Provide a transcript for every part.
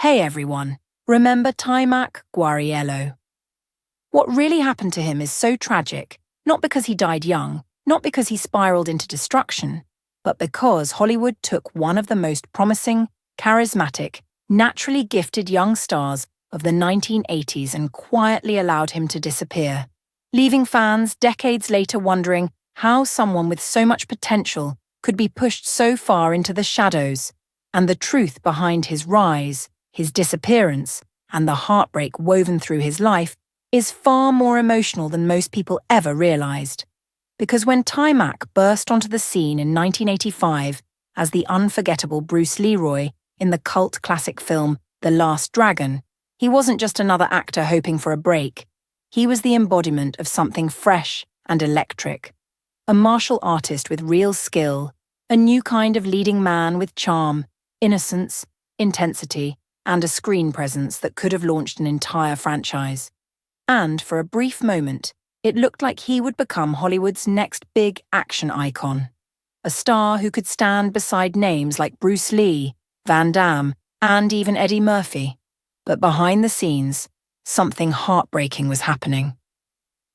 Hey everyone, remember Taimak Guarriello? What really happened to him is so tragic, not because he died young, not because he spiraled into destruction, but because Hollywood took one of the most promising, charismatic, naturally gifted young stars of the 1980s and quietly allowed him to disappear, leaving fans decades later wondering how someone with so much potential could be pushed so far into the shadows, and the truth behind his rise, his disappearance, and the heartbreak woven through his life is far more emotional than most people ever realized. Because when Taimak burst onto the scene in 1985 as the unforgettable Bruce Leroy in the cult classic film The Last Dragon, he wasn't just another actor hoping for a break. He was the embodiment of something fresh and electric. A martial artist with real skill, a new kind of leading man with charm, innocence, intensity, and a screen presence that could have launched an entire franchise. And for a brief moment, it looked like he would become Hollywood's next big action icon. A star who could stand beside names like Bruce Lee, Van Damme, and even Eddie Murphy. But behind the scenes, something heartbreaking was happening.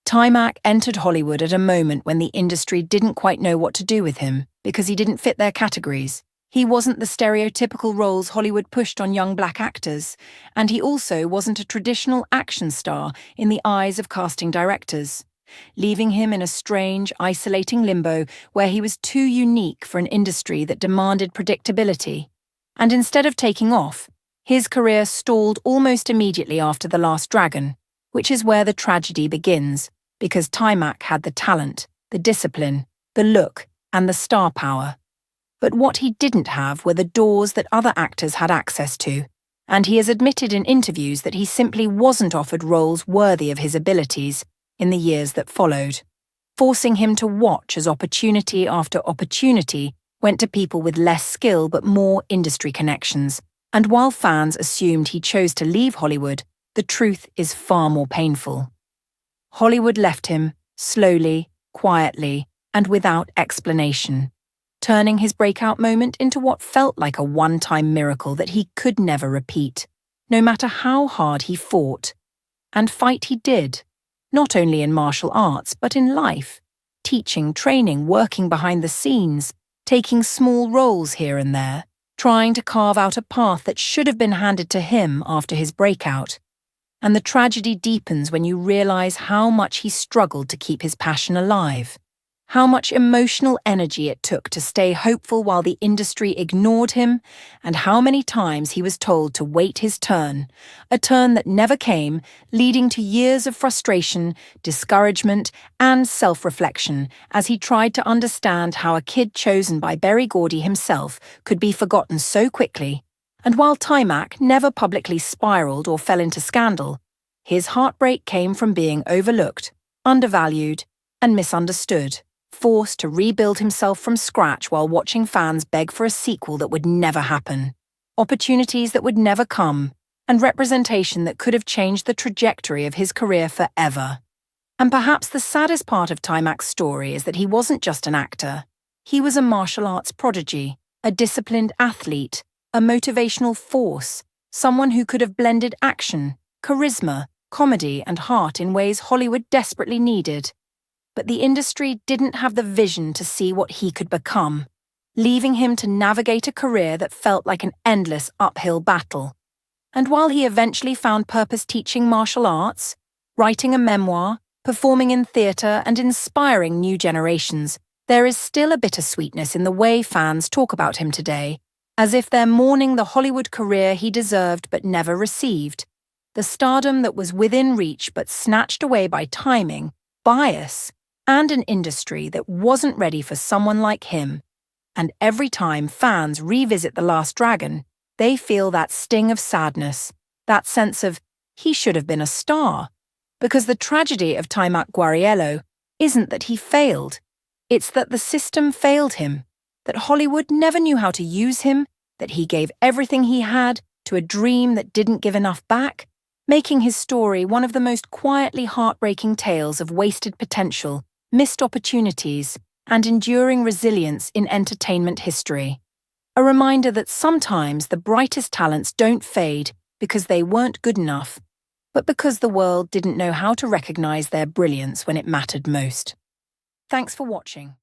Taimak entered Hollywood at a moment when the industry didn't quite know what to do with him because he didn't fit their categories. He wasn't the stereotypical roles Hollywood pushed on young black actors, and he also wasn't a traditional action star in the eyes of casting directors, leaving him in a strange, isolating limbo where he was too unique for an industry that demanded predictability. And instead of taking off, his career stalled almost immediately after The Last Dragon, which is where the tragedy begins, because Taimak had the talent, the discipline, the look, and the star power. But what he didn't have were the doors that other actors had access to, and he has admitted in interviews that he simply wasn't offered roles worthy of his abilities in the years that followed, forcing him to watch as opportunity after opportunity went to people with less skill but more industry connections. And while fans assumed he chose to leave Hollywood, the truth is far more painful. Hollywood left him, slowly, quietly, and without explanation, turning his breakout moment into what felt like a one-time miracle that he could never repeat, no matter how hard he fought. And fight he did, not only in martial arts, but in life, teaching, training, working behind the scenes, taking small roles here and there, trying to carve out a path that should have been handed to him after his breakout. And the tragedy deepens when you realize how much he struggled to keep his passion alive. How much emotional energy it took to stay hopeful while the industry ignored him, and how many times he was told to wait his turn, a turn that never came, leading to years of frustration, discouragement, and self-reflection as he tried to understand how a kid chosen by Berry Gordy himself could be forgotten so quickly. And while Taimak never publicly spiraled or fell into scandal, his heartbreak came from being overlooked, undervalued, and misunderstood, forced to rebuild himself from scratch while watching fans beg for a sequel that would never happen, opportunities that would never come, and representation that could have changed the trajectory of his career forever. And perhaps the saddest part of Taimak's story is that he wasn't just an actor. He was a martial arts prodigy, a disciplined athlete, a motivational force, someone who could have blended action, charisma, comedy, and heart in ways Hollywood desperately needed. But the industry didn't have the vision to see what he could become, leaving him to navigate a career that felt like an endless uphill battle. And while he eventually found purpose teaching martial arts, writing a memoir, performing in theatre, and inspiring new generations, there is still a bittersweetness in the way fans talk about him today, as if they're mourning the Hollywood career he deserved but never received, the stardom that was within reach but snatched away by timing, bias, and an industry that wasn't ready for someone like him. And every time fans revisit The Last Dragon, they feel that sting of sadness, that sense of, he should have been a star. Because the tragedy of Taimak Guarriello isn't that he failed, it's that the system failed him, that Hollywood never knew how to use him, that he gave everything he had to a dream that didn't give enough back, making his story one of the most quietly heartbreaking tales of wasted potential, missed opportunities, and enduring resilience in entertainment history. A reminder that sometimes the brightest talents don't fade because they weren't good enough, but because the world didn't know how to recognize their brilliance when it mattered most. Thanks for watching.